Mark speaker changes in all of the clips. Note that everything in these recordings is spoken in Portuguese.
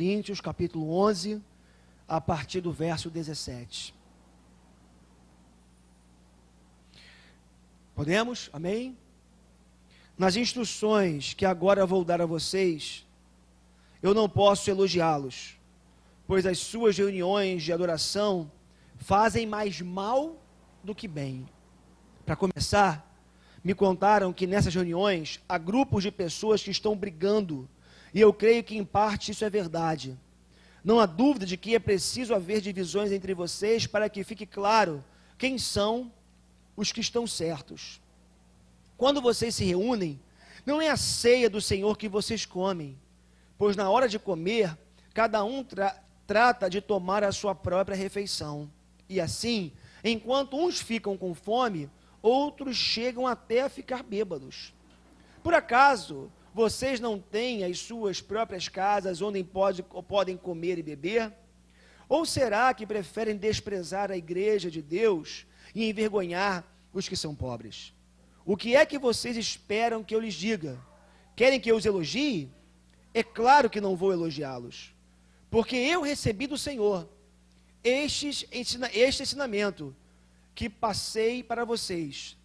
Speaker 1: Coríntios, capítulo 11, a partir do verso 17. Podemos? Amém? Nas instruções que agora vou dar a vocês, eu não posso elogiá-los, pois as suas reuniões de adoração fazem mais mal do que bem. Para começar, me contaram que nessas reuniões há grupos de pessoas que estão brigando, e eu creio que em parte isso é verdade. Não há dúvida de que é preciso haver divisões entre vocês para que fique claro quem são os que estão certos. Quando vocês se reúnem, não é a ceia do Senhor que vocês comem, pois na hora de comer, cada um trata de tomar a sua própria refeição. E assim, enquanto uns ficam com fome, outros chegam até a ficar bêbados. Por acaso, vocês não têm as suas próprias casas onde podem comer e beber? Ou será que preferem desprezar a igreja de Deus e envergonhar os que são pobres? O que é que vocês esperam que eu lhes diga? Querem que eu os elogie? É claro que não vou elogiá-los, porque eu recebi do Senhor este ensinamento que passei para vocês,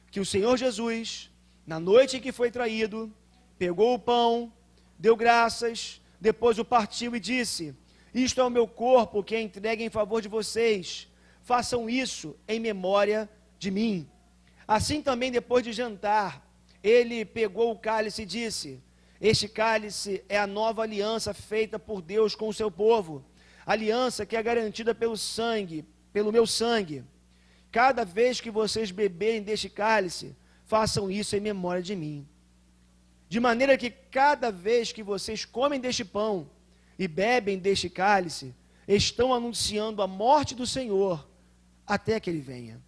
Speaker 1: que o Senhor Jesus, na noite em que foi traído, pegou o pão, deu graças, depois o partiu e disse: isto é o meu corpo que é entregue em favor de vocês, façam isso em memória de mim. Assim também, depois de jantar, ele pegou o cálice e disse: este cálice é a nova aliança feita por Deus com o seu povo, aliança que é garantida pelo sangue, pelo meu sangue. Cada vez que vocês beberem deste cálice, façam isso em memória de mim. De maneira que cada vez que vocês comem deste pão e bebem deste cálice, estão anunciando a morte do Senhor até que ele venha.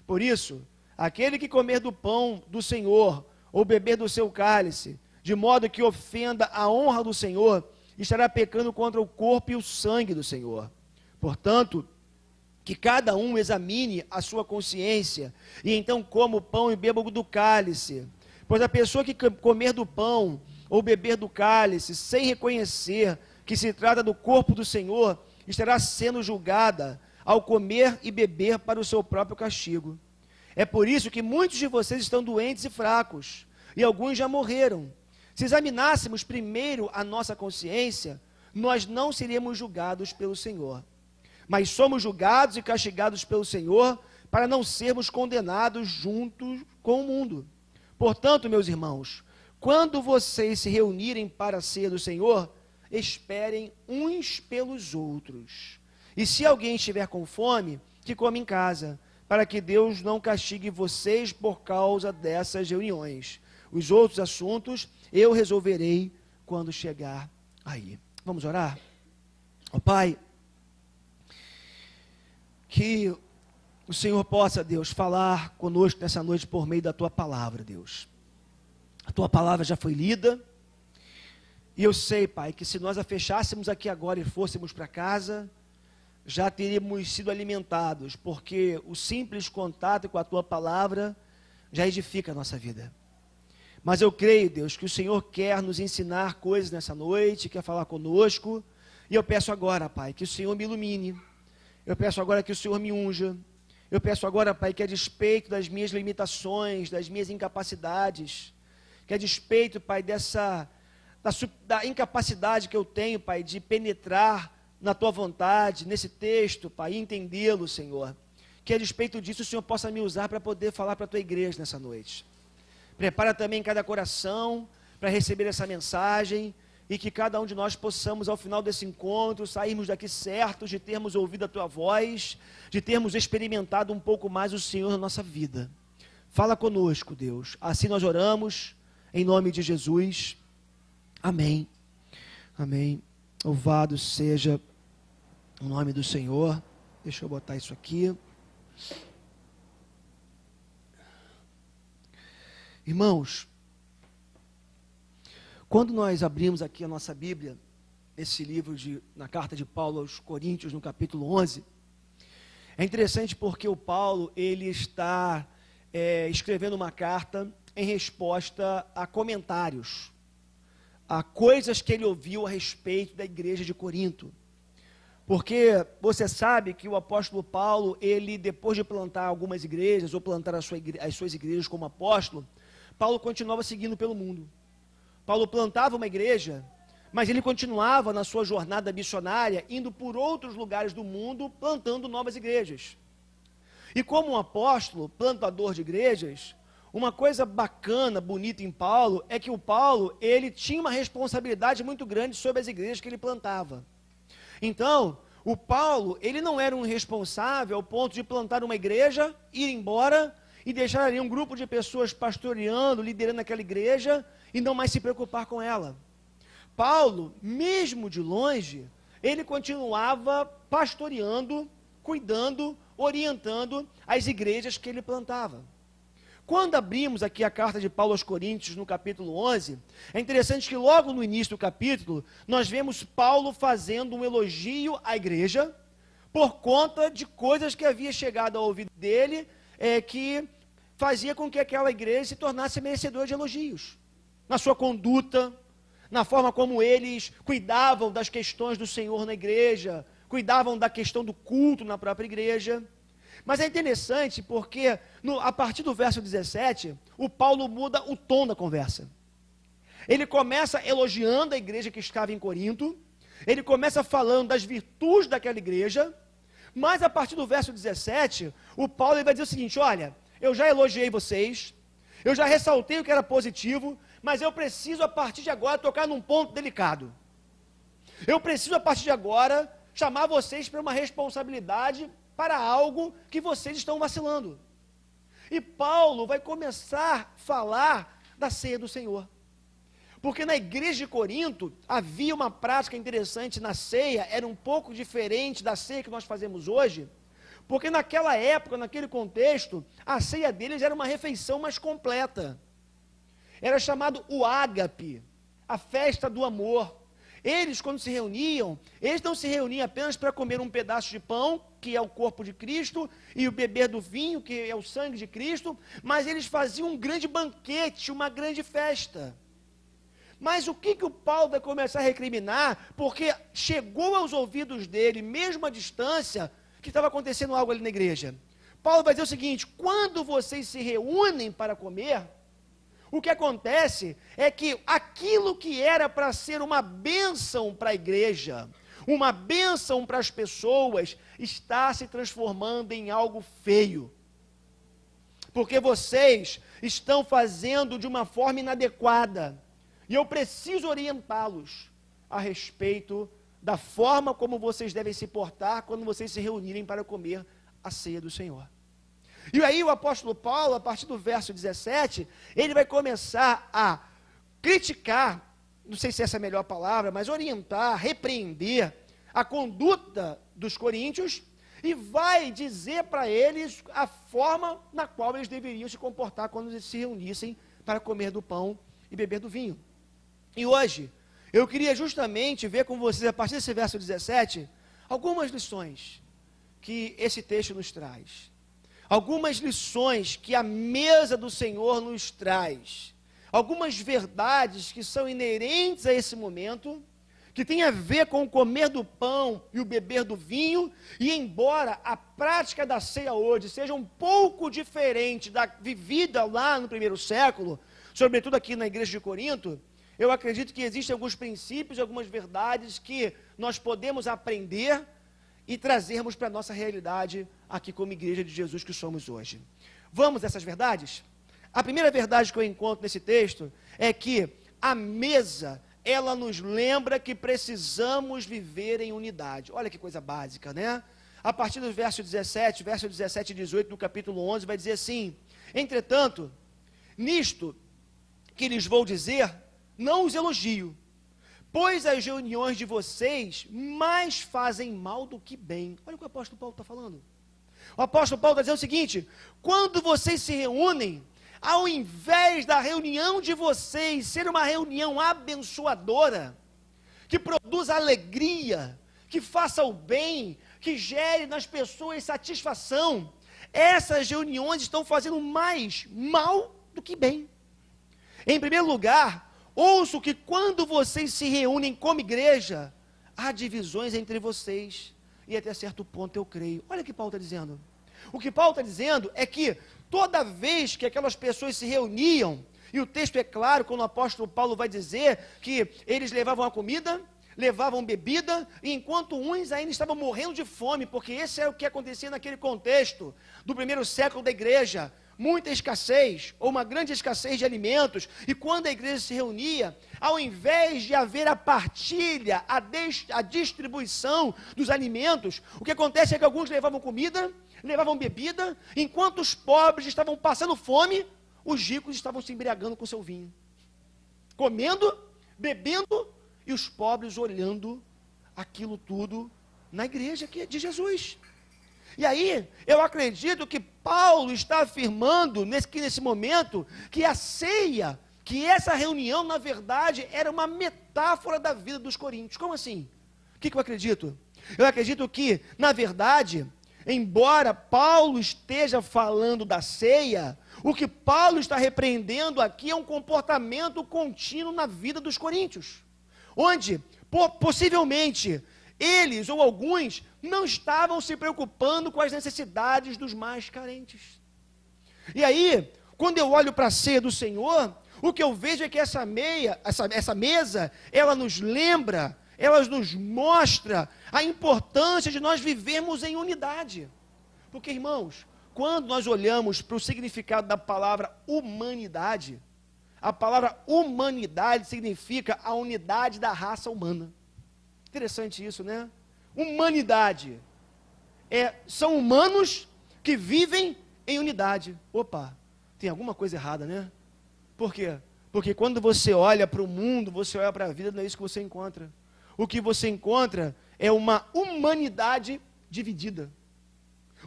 Speaker 1: Por isso, aquele que comer do pão do Senhor ou beber do seu cálice, de modo que ofenda a honra do Senhor, estará pecando contra o corpo e o sangue do Senhor. Portanto, que cada um examine a sua consciência, e então coma o pão e beba do cálice. Pois a pessoa que comer do pão ou beber do cálice, sem reconhecer que se trata do corpo do Senhor, estará sendo julgada ao comer e beber para o seu próprio castigo. É por isso que muitos de vocês estão doentes e fracos, e alguns já morreram. Se examinássemos primeiro a nossa consciência, nós não seríamos julgados pelo Senhor. Mas somos julgados e castigados pelo Senhor para não sermos condenados juntos com o mundo. Portanto, meus irmãos, quando vocês se reunirem para a ceia do Senhor, esperem uns pelos outros. E se alguém estiver com fome, que coma em casa, para que Deus não castigue vocês por causa dessas reuniões. Os outros assuntos eu resolverei quando chegar aí. Vamos orar? Ó Pai, que o Senhor possa, Deus, falar conosco nessa noite por meio da Tua palavra, Deus. A Tua palavra já foi lida, e eu sei, Pai, que se nós a fechássemos aqui agora e fôssemos para casa, já teríamos sido alimentados, porque o simples contato com a Tua palavra já edifica a nossa vida. Mas eu creio, Deus, que o Senhor quer nos ensinar coisas nessa noite, quer falar conosco, e eu peço agora, Pai, que o Senhor me ilumine. Eu peço agora que o Senhor me unja. Eu peço agora, Pai, que a despeito das minhas limitações, das minhas incapacidades, que a despeito, Pai, da incapacidade que eu tenho, Pai, de penetrar na Tua vontade, nesse texto, Pai, e entendê-lo, Senhor. Que a despeito disso o Senhor possa me usar para poder falar para a Tua igreja nessa noite. Prepara também cada coração para receber essa mensagem, e que cada um de nós possamos, ao final desse encontro, sairmos daqui certos de termos ouvido a Tua voz, de termos experimentado um pouco mais o Senhor na nossa vida. Fala conosco, Deus. Assim nós oramos, em nome de Jesus. Amém. Amém. Louvado seja o nome do Senhor. Deixa eu botar isso aqui. Irmãos, quando nós abrimos aqui a nossa Bíblia, esse livro na carta de Paulo aos Coríntios, no capítulo 11, é interessante porque o Paulo, ele está escrevendo uma carta em resposta a comentários. coisas que ele ouviu a respeito da igreja de Corinto. Porque você sabe que o apóstolo Paulo, ele depois de plantar algumas igrejas, ou plantar as suas igrejas como apóstolo, Paulo continuava seguindo pelo mundo. Paulo plantava uma igreja, mas ele continuava na sua jornada missionária, indo por outros lugares do mundo, plantando novas igrejas. E como um apóstolo, plantador de igrejas, uma coisa bacana, bonita em Paulo, é que o Paulo, ele tinha uma responsabilidade muito grande sobre as igrejas que ele plantava. Então, o Paulo, ele não era um responsável ao ponto de plantar uma igreja, ir embora e deixar ali um grupo de pessoas pastoreando, liderando aquela igreja e não mais se preocupar com ela. Paulo, mesmo de longe, ele continuava pastoreando, cuidando, orientando as igrejas que ele plantava. Quando abrimos aqui a carta de Paulo aos Coríntios, no capítulo 11, é interessante que logo no início do capítulo, nós vemos Paulo fazendo um elogio à igreja, por conta de coisas que havia chegado ao ouvido dele, que fazia com que aquela igreja se tornasse merecedora de elogios. Na sua conduta, na forma como eles cuidavam das questões do Senhor na igreja, cuidavam da questão do culto na própria igreja. Mas é interessante porque, a partir do verso 17, o Paulo muda o tom da conversa. Ele começa elogiando a igreja que estava em Corinto, ele começa falando das virtudes daquela igreja, mas a partir do verso 17, o Paulo vai dizer o seguinte: olha, eu já elogiei vocês, eu já ressaltei o que era positivo, mas eu preciso a partir de agora tocar num ponto delicado. Eu preciso a partir de agora chamar vocês para uma responsabilidade, para algo que vocês estão vacilando. E Paulo vai começar a falar da ceia do Senhor. Porque na igreja de Corinto havia uma prática interessante na ceia, era um pouco diferente da ceia que nós fazemos hoje, porque naquela época, naquele contexto, a ceia deles era uma refeição mais completa. Era chamado o ágape, a festa do amor. Eles, quando se reuniam, eles não se reuniam apenas para comer um pedaço de pão, que é o corpo de Cristo, e o beber do vinho, que é o sangue de Cristo, mas eles faziam um grande banquete, uma grande festa. Mas o que o Paulo vai começar a recriminar? Porque chegou aos ouvidos dele, mesmo à distância, que estava acontecendo algo ali na igreja. Paulo vai dizer o seguinte: quando vocês se reúnem para comer, o que acontece é que aquilo que era para ser uma bênção para a igreja, uma bênção para as pessoas, está se transformando em algo feio. Porque vocês estão fazendo de uma forma inadequada. E eu preciso orientá-los a respeito da forma como vocês devem se portar quando vocês se reunirem para comer a ceia do Senhor. E aí o apóstolo Paulo, a partir do verso 17, ele vai começar a criticar, não sei se essa é a melhor palavra, mas orientar, repreender a conduta dos coríntios e vai dizer para eles a forma na qual eles deveriam se comportar quando eles se reunissem para comer do pão e beber do vinho. E hoje, eu queria justamente ver com vocês, a partir desse verso 17, algumas lições que esse texto nos traz. Algumas lições que a mesa do Senhor nos traz. Algumas verdades que são inerentes a esse momento, que tem a ver com o comer do pão e o beber do vinho, e embora a prática da ceia hoje seja um pouco diferente da vivida lá no primeiro século, sobretudo aqui na igreja de Corinto, eu acredito que existem alguns princípios, algumas verdades que nós podemos aprender e trazermos para a nossa realidade aqui como igreja de Jesus que somos hoje. Vamos a essas verdades? A primeira verdade que eu encontro nesse texto é que a mesa, ela nos lembra que precisamos viver em unidade. Olha que coisa básica, né? A partir do verso 17 e 18 do capítulo 11, vai dizer assim: entretanto, nisto que lhes vou dizer, não os elogio, pois as reuniões de vocês mais fazem mal do que bem. Olha o que o apóstolo Paulo está falando. O apóstolo Paulo está dizendo o seguinte: quando vocês se reúnem, ao invés da reunião de vocês ser uma reunião abençoadora, que produza alegria, que faça o bem, que gere nas pessoas satisfação, essas reuniões estão fazendo mais mal do que bem. Em primeiro lugar, ouço que quando vocês se reúnem como igreja, há divisões entre vocês, e até certo ponto eu creio. Olha o que Paulo está dizendo. O que Paulo está dizendo é que toda vez que aquelas pessoas se reuniam, e o texto é claro, quando o apóstolo Paulo vai dizer que eles levavam a comida, levavam bebida, e enquanto uns ainda estavam morrendo de fome, porque esse é o que acontecia naquele contexto do primeiro século da igreja, muita escassez, ou uma grande escassez de alimentos, e quando a igreja se reunia, ao invés de haver a partilha, a distribuição dos alimentos, o que acontece é que alguns levavam comida, levavam bebida, enquanto os pobres estavam passando fome, os ricos estavam se embriagando com seu vinho, comendo, bebendo, e os pobres olhando aquilo tudo na igreja de Jesus. E aí, eu acredito que Paulo está afirmando, nesse momento, que a ceia, que essa reunião, na verdade, era uma metáfora da vida dos coríntios. Como assim? O que eu acredito? Eu acredito que, na verdade, embora Paulo esteja falando da ceia, o que Paulo está repreendendo aqui é um comportamento contínuo na vida dos coríntios, onde, possivelmente, eles ou alguns não estavam se preocupando com as necessidades dos mais carentes. E aí, quando eu olho para a ceia do Senhor, o que eu vejo é que essa mesa, ela nos lembra, ela nos mostra a importância de nós vivermos em unidade. Porque, irmãos, quando nós olhamos para o significado da palavra humanidade, a palavra humanidade significa a unidade da raça humana. Interessante isso, né? Humanidade. São humanos que vivem em unidade. Opa, tem alguma coisa errada, né? Por quê? Porque quando você olha para o mundo, você olha para a vida, não é isso que você encontra. O que você encontra é uma humanidade dividida.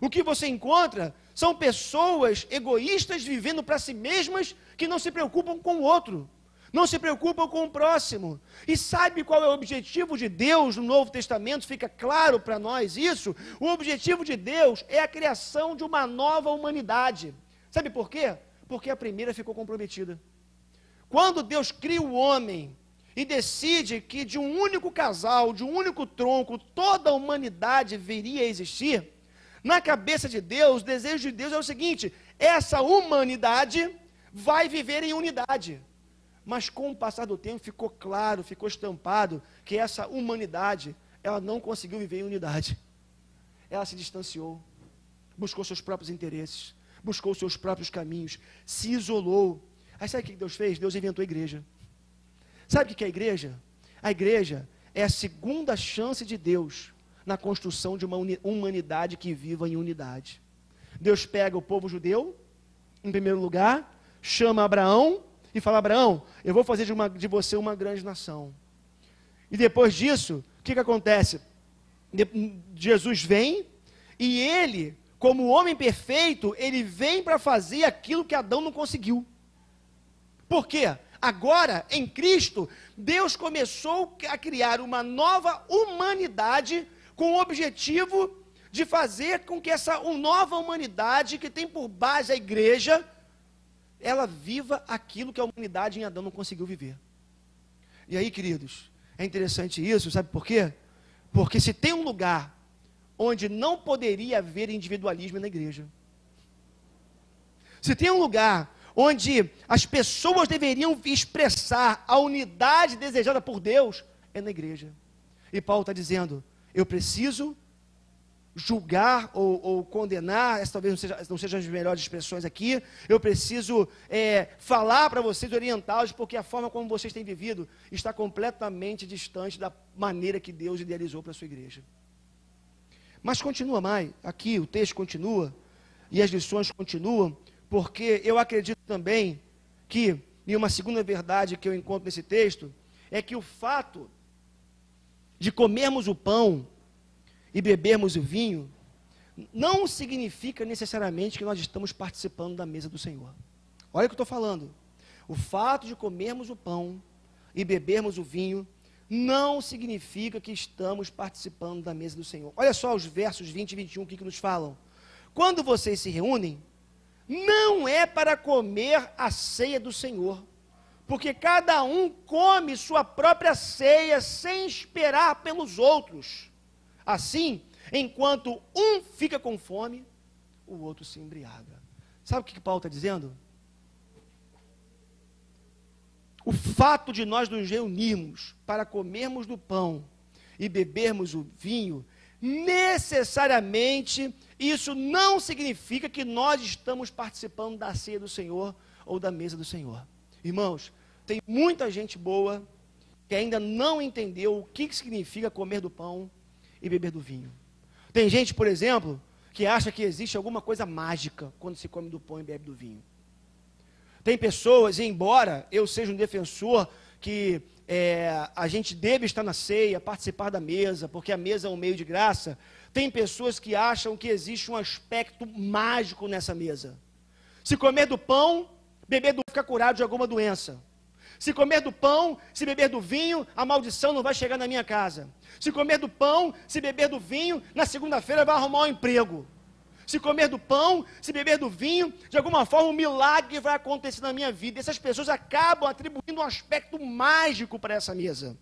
Speaker 1: O que você encontra são pessoas egoístas vivendo para si mesmas que não se preocupam com o outro, não se preocupam com o próximo. E sabe qual é o objetivo de Deus no Novo Testamento? Fica claro para nós isso. O objetivo de Deus é a criação de uma nova humanidade. Sabe por quê? Porque a primeira ficou comprometida. Quando Deus cria o homem e decide que de um único casal, de um único tronco, toda a humanidade viria a existir, na cabeça de Deus, o desejo de Deus é o seguinte: essa humanidade vai viver em unidade. Mas com o passar do tempo ficou claro, ficou estampado que essa humanidade, ela não conseguiu viver em unidade. Ela se distanciou, buscou seus próprios interesses, buscou seus próprios caminhos, se isolou. Aí sabe o que Deus fez? Deus inventou a igreja. Sabe o que é a igreja? A igreja é a segunda chance de Deus na construção de uma humanidade que viva em unidade. Deus pega o povo judeu, em primeiro lugar, chama Abraão e fala: Abraão, eu vou fazer de você uma grande nação. E depois disso, o que acontece? Jesus vem e ele, como homem perfeito, ele vem para fazer aquilo que Adão não conseguiu. Por quê? Agora, em Cristo, Deus começou a criar uma nova humanidade com o objetivo de fazer com que essa nova humanidade, que tem por base a igreja, ela viva aquilo que a humanidade em Adão não conseguiu viver. E aí, queridos, é interessante isso, sabe por quê? Porque se tem um lugar onde não poderia haver individualismo, é na igreja. Se tem um lugar onde as pessoas deveriam expressar a unidade desejada por Deus, é na igreja. E Paulo está dizendo: eu preciso julgar ou condenar, essa talvez não sejam as melhores expressões aqui, eu preciso falar para vocês, orientá-los, porque a forma como vocês têm vivido está completamente distante da maneira que Deus idealizou para a sua igreja. Mas continua mais, aqui o texto continua, e as lições continuam, porque eu acredito também que, e uma segunda verdade que eu encontro nesse texto, é que o fato de comermos o pão e bebermos o vinho, não significa necessariamente que nós estamos participando da mesa do Senhor. Olha o que eu estou falando. O fato de comermos o pão e bebermos o vinho, não significa que estamos participando da mesa do Senhor. Olha só os versos 20 e 21, o que nos falam. Quando vocês se reúnem, não é para comer a ceia do Senhor, porque cada um come sua própria ceia sem esperar pelos outros. Assim, enquanto um fica com fome, o outro se embriaga. Sabe o que Paulo está dizendo? O fato de nós nos reunirmos para comermos do pão e bebermos o vinho, necessariamente isso não significa que nós estamos participando da ceia do Senhor ou da mesa do Senhor. Irmãos, tem muita gente boa que ainda não entendeu o que significa comer do pão e beber do vinho. Tem gente, por exemplo, que acha que existe alguma coisa mágica quando se come do pão e bebe do vinho. Tem pessoas, e embora eu seja um defensor que a gente deve estar na ceia, participar da mesa, porque a mesa é um meio de graça, tem pessoas que acham que existe um aspecto mágico nessa mesa. Se comer do pão, beber do vinho, ficar curado de alguma doença. Se comer do pão, se beber do vinho, a maldição não vai chegar na minha casa. Se comer do pão, se beber do vinho, na segunda-feira vai arrumar um emprego. Se comer do pão, se beber do vinho, de alguma forma um milagre vai acontecer na minha vida. Essas pessoas acabam atribuindo um aspecto mágico para essa mesa.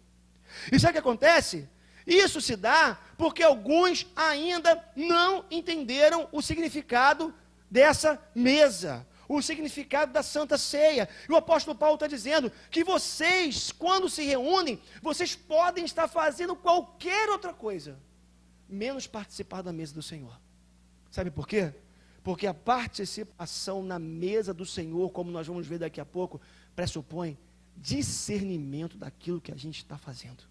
Speaker 1: E sabe o que acontece? Isso se dá porque alguns ainda não entenderam o significado dessa mesa, o significado da Santa Ceia. E o apóstolo Paulo está dizendo que vocês, quando se reúnem, vocês podem estar fazendo qualquer outra coisa, menos participar da mesa do Senhor. Sabe por quê? Porque a participação na mesa do Senhor, como nós vamos ver daqui a pouco, pressupõe discernimento daquilo que a gente está fazendo.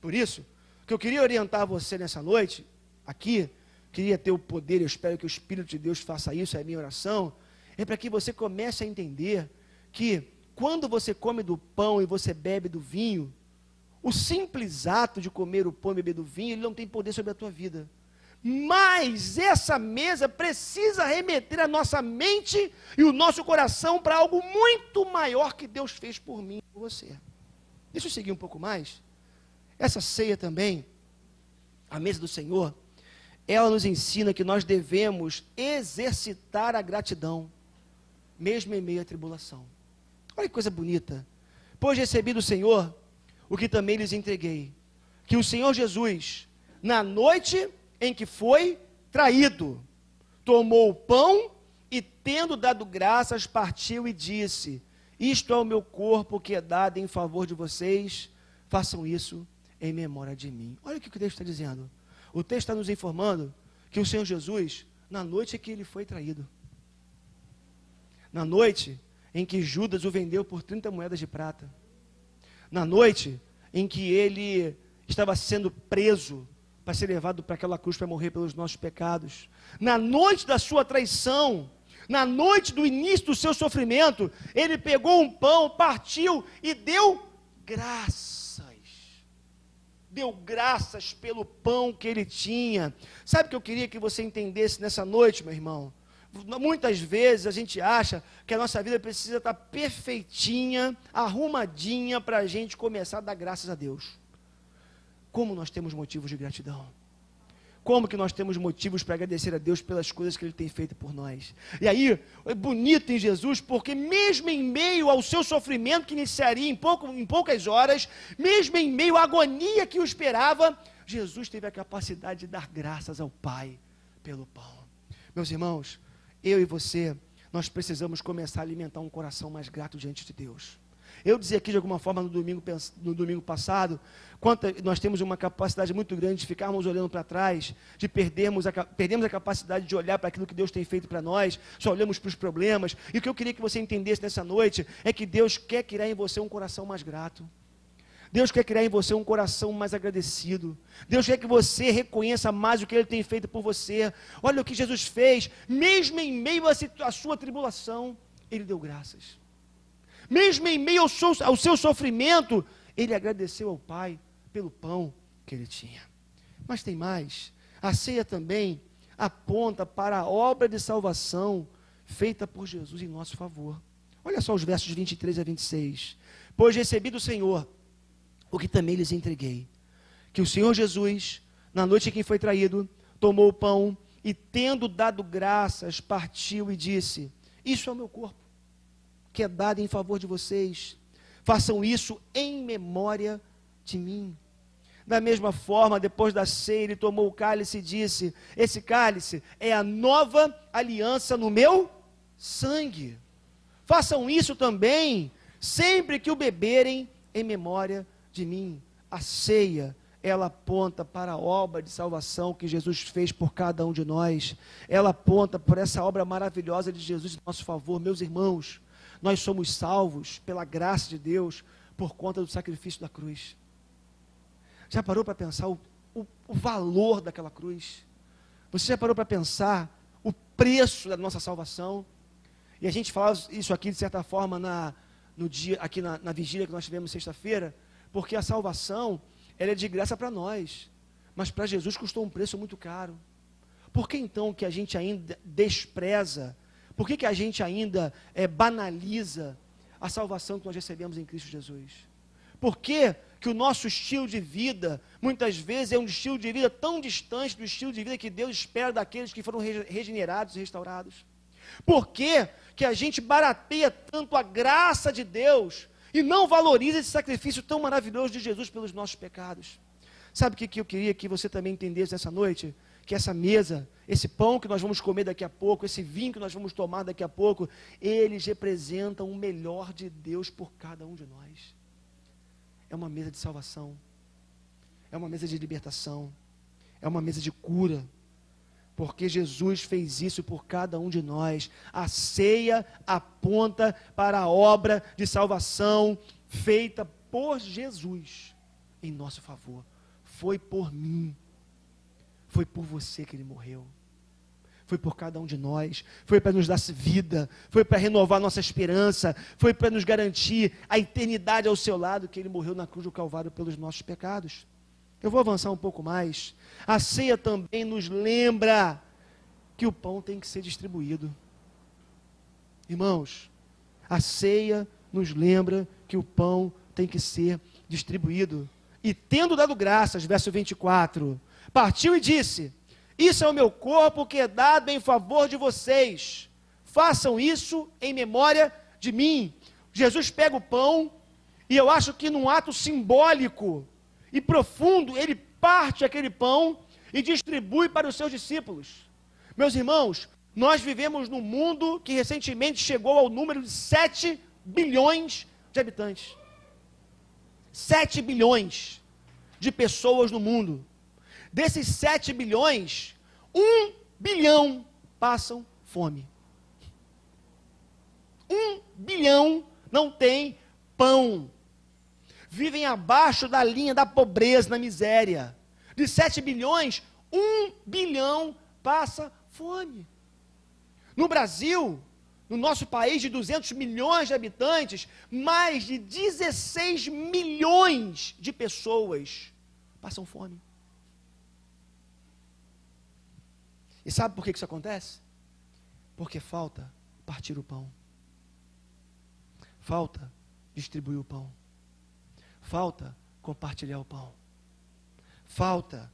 Speaker 1: Por isso, que eu queria orientar você nessa noite, aqui, queria ter o poder, eu espero que o Espírito de Deus faça isso, é a minha oração, é para que você comece a entender que quando você come do pão e você bebe do vinho, o simples ato de comer o pão e beber do vinho, ele não tem poder sobre a tua vida. Mas essa mesa precisa remeter a nossa mente e o nosso coração para algo muito maior que Deus fez por mim e por você. Deixa eu seguir um pouco mais. Essa ceia também, a mesa do Senhor, ela nos ensina que nós devemos exercitar a gratidão, mesmo em meio à tribulação. Olha que coisa bonita. Pois recebi do Senhor o que também lhes entreguei, que o Senhor Jesus, na noite em que foi traído, tomou o pão e, tendo dado graças, partiu e disse: isto é o meu corpo que é dado em favor de vocês, façam isso em memória de mim. Olha o que o texto está dizendo. O texto está nos informando que o Senhor Jesus, na noite em que ele foi traído, na noite em que Judas o vendeu por 30 moedas de prata, na noite em que ele estava sendo preso para ser levado para aquela cruz para morrer pelos nossos pecados, na noite da sua traição, na noite do início do seu sofrimento, ele pegou um pão, partiu e deu graças pelo pão que ele tinha. Sabe o que eu queria que você entendesse nessa noite, meu irmão? Muitas vezes a gente acha que a nossa vida precisa estar perfeitinha, arrumadinha, para a gente começar a dar graças a Deus. Como nós temos motivos de gratidão? Como que nós temos motivos para agradecer a Deus pelas coisas que Ele tem feito por nós? E aí, é bonito em Jesus, porque mesmo em meio ao seu sofrimento, que iniciaria em poucas horas, mesmo em meio à agonia que o esperava, Jesus teve a capacidade de dar graças ao Pai pelo pão. Meus irmãos, eu e você, nós precisamos começar a alimentar um coração mais grato diante de Deus. Eu dizia aqui de alguma forma no domingo passado, quanto nós temos uma capacidade muito grande de ficarmos olhando para trás, de perdemos a capacidade de olhar para aquilo que Deus tem feito para nós, só olhamos para os problemas. E o que eu queria que você entendesse nessa noite é que Deus quer criar em você um coração mais grato. Deus quer criar em você um coração mais agradecido. Deus quer que você reconheça mais o que Ele tem feito por você. Olha o que Jesus fez, mesmo em meio à sua tribulação, Ele deu graças. Mesmo em meio ao seu sofrimento, ele agradeceu ao Pai pelo pão que ele tinha. Mas tem mais. A ceia também aponta para a obra de salvação feita por Jesus em nosso favor. Olha só os versos 23 a 26. Pois recebi do Senhor o que também lhes entreguei, que o Senhor Jesus, na noite em que foi traído, tomou o pão e, tendo dado graças, partiu e disse: isso é o meu corpo, que é dado em favor de vocês. Façam isso em memória de mim. Da mesma forma, depois da ceia, ele tomou o cálice e disse: esse cálice é a nova aliança no meu sangue. Façam isso também, sempre que o beberem, em memória de mim. A ceia, ela aponta para a obra de salvação que Jesus fez por cada um de nós. Ela aponta por essa obra maravilhosa de Jesus em nosso favor. Meus irmãos, nós somos salvos pela graça de Deus, por conta do sacrifício da cruz. Já parou para pensar o valor daquela cruz? Você já parou para pensar o preço da nossa salvação? E a gente fala isso aqui, de certa forma, no dia, aqui na vigília que nós tivemos sexta-feira, porque a salvação, ela é de graça para nós, mas para Jesus custou um preço muito caro. Por que então que a gente ainda despreza? Por que a gente ainda banaliza a salvação que nós recebemos em Cristo Jesus? Por que o nosso estilo de vida, muitas vezes, é um estilo de vida tão distante do estilo de vida que Deus espera daqueles que foram regenerados e restaurados? Por que a gente barateia tanto a graça de Deus e não valoriza esse sacrifício tão maravilhoso de Jesus pelos nossos pecados? Sabe o que eu queria que você também entendesse nessa noite? Que essa mesa, esse pão que nós vamos comer daqui a pouco, esse vinho que nós vamos tomar daqui a pouco, eles representam o melhor de Deus por cada um de nós. É uma mesa de salvação, é uma mesa de libertação, é uma mesa de cura, porque Jesus fez isso por cada um de nós. A ceia aponta para a obra de salvação feita por Jesus em nosso favor. Foi por mim, foi por você que ele morreu, foi por cada um de nós, foi para nos dar vida, foi para renovar nossa esperança, foi para nos garantir a eternidade ao seu lado, que ele morreu na cruz do Calvário pelos nossos pecados. Eu vou avançar um pouco mais. A ceia também nos lembra que o pão tem que ser distribuído. Irmãos, a ceia nos lembra que o pão tem que ser distribuído. E tendo dado graças, verso 24, partiu e disse: isso é o meu corpo que é dado em favor de vocês. Façam isso em memória de mim. Jesus pega o pão e eu acho que num ato simbólico e profundo, ele parte aquele pão e distribui para os seus discípulos. Meus irmãos, nós vivemos num mundo que recentemente chegou ao número de 7 bilhões de habitantes. 7 bilhões de pessoas no mundo. Desses 7 bilhões, 1 bilhão passam fome. 1 bilhão não tem pão. Vivem abaixo da linha da pobreza, da miséria. De 7 bilhões, 1 bilhão passa fome. No Brasil, no nosso país de 200 milhões de habitantes, mais de 16 milhões de pessoas passam fome. E sabe por que isso acontece? Porque falta partir o pão. Falta distribuir o pão. Falta compartilhar o pão. Falta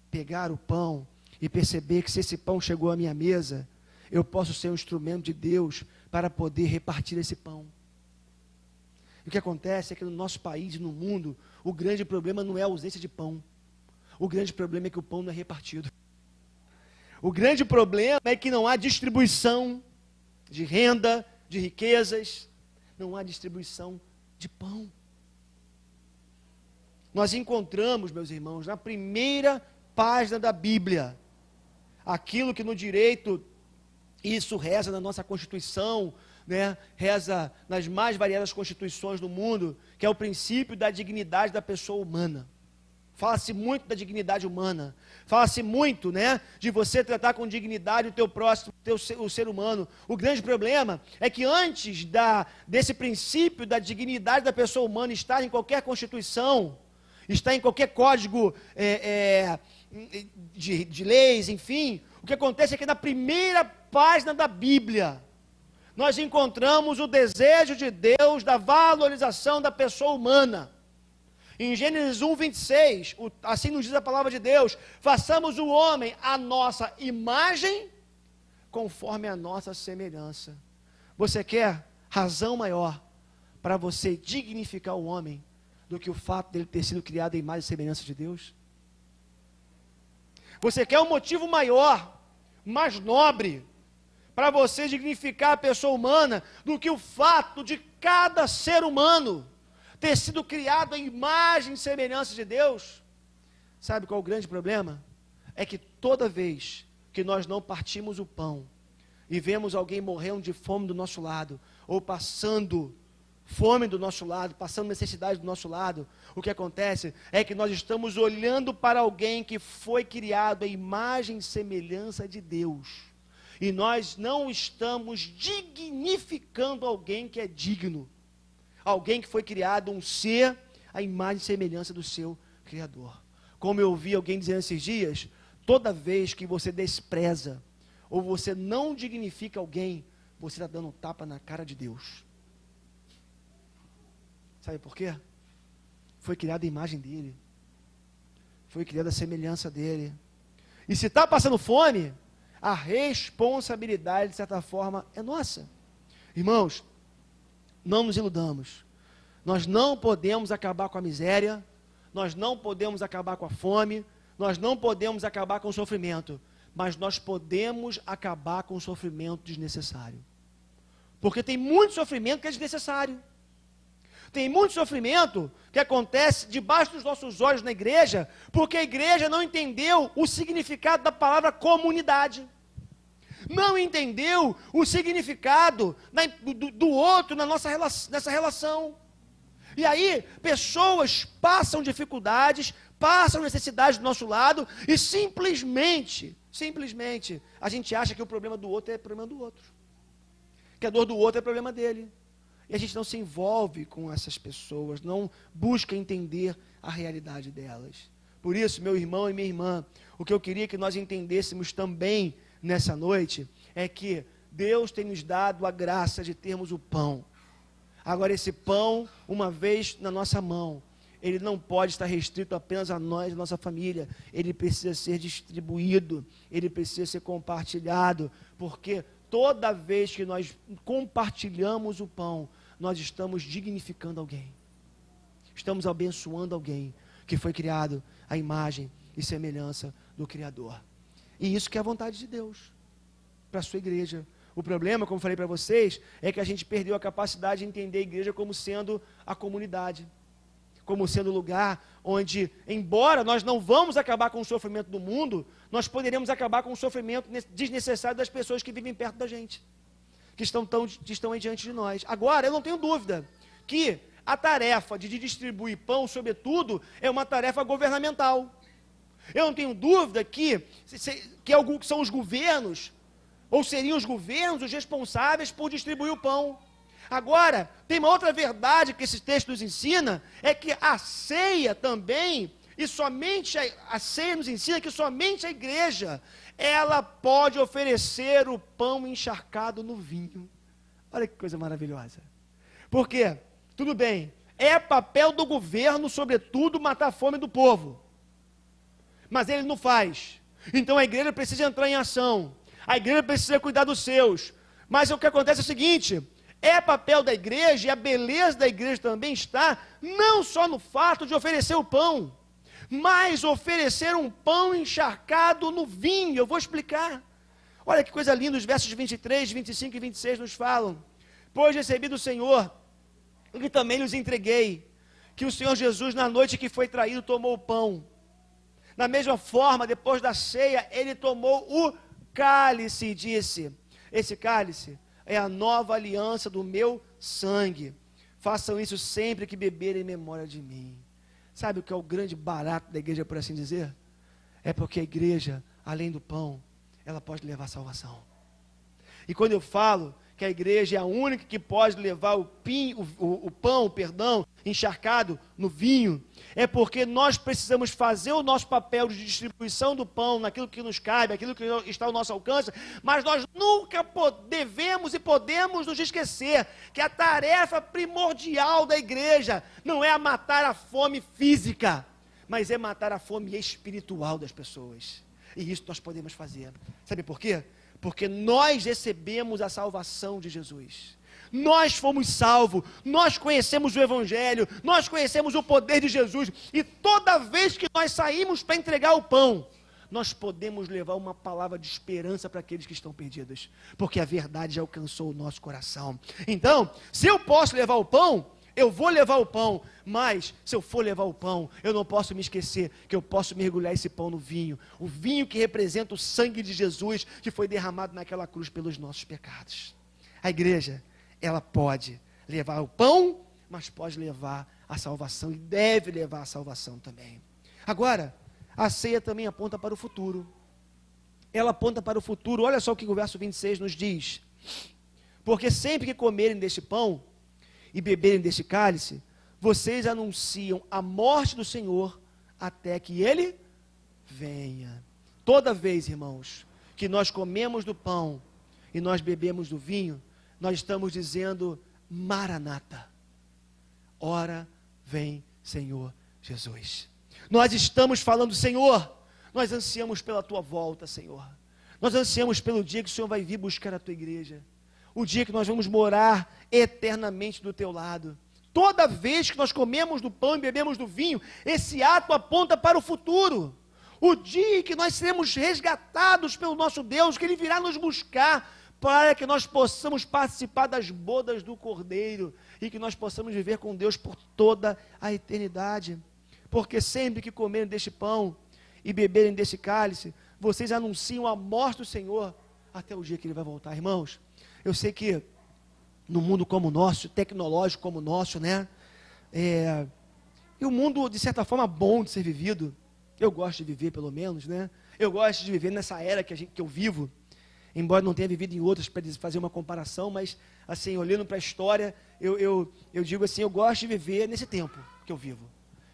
Speaker 1: pegar o pão e perceber que se esse pão chegou à minha mesa, eu posso ser um instrumento de Deus para poder repartir esse pão. E o que acontece é que no nosso país e no mundo, o grande problema não é a ausência de pão. O grande problema é que o pão não é repartido. O grande problema é que não há distribuição de renda, de riquezas, não há distribuição de pão. Nós encontramos, meus irmãos, na primeira página da Bíblia, aquilo que no direito, isso reza na nossa Constituição, né? Reza nas mais variadas constituições do mundo, que é o princípio da dignidade da pessoa humana. Fala-se muito da dignidade humana, fala-se muito, né, de você tratar com dignidade o teu próximo, o ser humano. O grande problema é que antes desse princípio da dignidade da pessoa humana estar em qualquer constituição, estar em qualquer código de leis, enfim, o que acontece é que na primeira página da Bíblia, nós encontramos o desejo de Deus da valorização da pessoa humana. Em Gênesis 1, 26, assim nos diz a palavra de Deus: façamos o homem à nossa imagem, conforme a nossa semelhança. Você quer razão maior para você dignificar o homem do que o fato dele ter sido criado em imagem e semelhança de Deus? Você quer um motivo maior, mais nobre, para você dignificar a pessoa humana do que o fato de cada ser humano ter sido criado em imagem e semelhança de Deus? Sabe qual é o grande problema? É que toda vez que nós não partimos o pão e vemos alguém morrendo de fome do nosso lado, ou passando fome do nosso lado, passando necessidade do nosso lado, o que acontece é que nós estamos olhando para alguém que foi criado à imagem e semelhança de Deus, e nós não estamos dignificando alguém que é digno, alguém que foi criado, um ser à imagem e semelhança do seu Criador. Como eu ouvi alguém dizendo esses dias, toda vez que você despreza, ou você não dignifica alguém, você está dando um tapa na cara de Deus. Sabe por quê? Foi criado a imagem dele. Foi criada a semelhança dele. E se está passando fome, a responsabilidade, de certa forma, é nossa. Irmãos, não nos iludamos. Nós não podemos acabar com a miséria, nós não podemos acabar com a fome, nós não podemos acabar com o sofrimento, mas nós podemos acabar com o sofrimento desnecessário. Porque tem muito sofrimento que é desnecessário. Tem muito sofrimento que acontece debaixo dos nossos olhos na igreja, porque a igreja não entendeu o significado da palavra comunidade. Não entendeu o significado do outro nessa relação. E aí, pessoas passam dificuldades, passam necessidades do nosso lado, e simplesmente, a gente acha que o problema do outro é problema do outro. Que a dor do outro é problema dele. E a gente não se envolve com essas pessoas, não busca entender a realidade delas. Por isso, meu irmão e minha irmã, o que eu queria que nós entendêssemos também nessa noite, é que Deus tem nos dado a graça de termos o pão. Agora, esse pão, uma vez na nossa mão, ele não pode estar restrito apenas a nós, a nossa família. Ele precisa ser distribuído, ele precisa ser compartilhado, porque toda vez que nós compartilhamos o pão, nós estamos dignificando alguém. Estamos abençoando alguém que foi criado à imagem e semelhança do Criador. E isso que é a vontade de Deus para a sua igreja. O problema, como falei para vocês, é que a gente perdeu a capacidade de entender a igreja como sendo a comunidade, como sendo o lugar onde, embora nós não vamos acabar com o sofrimento do mundo, nós poderemos acabar com o sofrimento desnecessário das pessoas que vivem perto da gente, que estão aí diante de nós. Agora, eu não tenho dúvida que a tarefa de distribuir pão, sobretudo, é uma tarefa governamental. Eu não tenho dúvida que são os governos, ou seriam os governos os responsáveis por distribuir o pão. Agora, tem uma outra verdade que esse texto nos ensina, é que a ceia também, e somente a ceia nos ensina que somente a igreja, ela pode oferecer o pão encharcado no vinho. Olha que coisa maravilhosa. Por quê? Tudo bem, é papel do governo, sobretudo, matar a fome do povo. Mas ele não faz. Então a igreja precisa entrar em ação. A igreja precisa cuidar dos seus. Mas o que acontece é o seguinte: é papel da igreja, e a beleza da igreja também está, não só no fato de oferecer o pão, mas oferecer um pão encharcado no vinho. Eu vou explicar. Olha que coisa linda, os versos 23, 25 e 26 nos falam: pois recebi do Senhor, o que também lhes entreguei, que o Senhor Jesus, na noite que foi traído, tomou o pão. Da mesma forma, depois da ceia, ele tomou o cálice e disse: esse cálice é a nova aliança do meu sangue. Façam isso sempre que beberem em memória de mim. Sabe o que é o grande barato da igreja, por assim dizer? É porque a igreja, além do pão, ela pode levar salvação. E quando eu falo que a igreja é a única que pode levar o pão, encharcado no vinho, é porque nós precisamos fazer o nosso papel de distribuição do pão, naquilo que nos cabe, aquilo que está ao nosso alcance, mas nós nunca devemos e podemos nos esquecer que a tarefa primordial da igreja não é a matar a fome física, mas é matar a fome espiritual das pessoas. E isso nós podemos fazer. Sabe por quê? Porque nós recebemos a salvação de Jesus. nós fomos salvos, nós conhecemos o Evangelho, nós conhecemos o poder de Jesus, e toda vez que nós saímos para entregar o pão, nós podemos levar uma palavra de esperança para aqueles que estão perdidos, porque a verdade já alcançou o nosso coração. Então, se eu posso levar o pão, eu vou levar o pão, mas se eu for levar o pão, eu não posso me esquecer que eu posso mergulhar esse pão no vinho, o vinho que representa o sangue de Jesus, que foi derramado naquela cruz pelos nossos pecados. A igreja, ela pode levar o pão, mas pode levar a salvação, e deve levar a salvação também. Agora, a ceia também aponta para o futuro. Ela aponta para o futuro. Olha só o que o verso 26 nos diz. Porque sempre que comerem deste pão e beberem deste cálice, vocês anunciam a morte do Senhor até que Ele venha. Toda vez, irmãos, que nós comemos do pão e nós bebemos do vinho, nós estamos dizendo: Maranata, ora vem Senhor Jesus. Nós estamos falando: Senhor, nós ansiamos pela tua volta, Senhor. Nós ansiamos pelo dia que o Senhor vai vir buscar a tua igreja, o dia que nós vamos morar eternamente do teu lado. Toda vez que nós comemos do pão e bebemos do vinho, esse ato aponta para o futuro, o dia em que nós seremos resgatados pelo nosso Deus, que Ele virá nos buscar, para que nós possamos participar das bodas do Cordeiro, e que nós possamos viver com Deus por toda a eternidade. Porque sempre que comerem deste pão e beberem desse cálice, vocês anunciam a morte do Senhor até o dia que Ele vai voltar. Irmãos, eu sei que no mundo como o nosso, tecnológico como o nosso, né? E um mundo, de certa forma, bom de ser vivido. Eu gosto de viver, pelo menos, né? Eu gosto de viver nessa era que eu vivo, embora não tenha vivido em outras para fazer uma comparação, mas, assim, olhando para a história, eu digo assim, eu gosto de viver nesse tempo que eu vivo.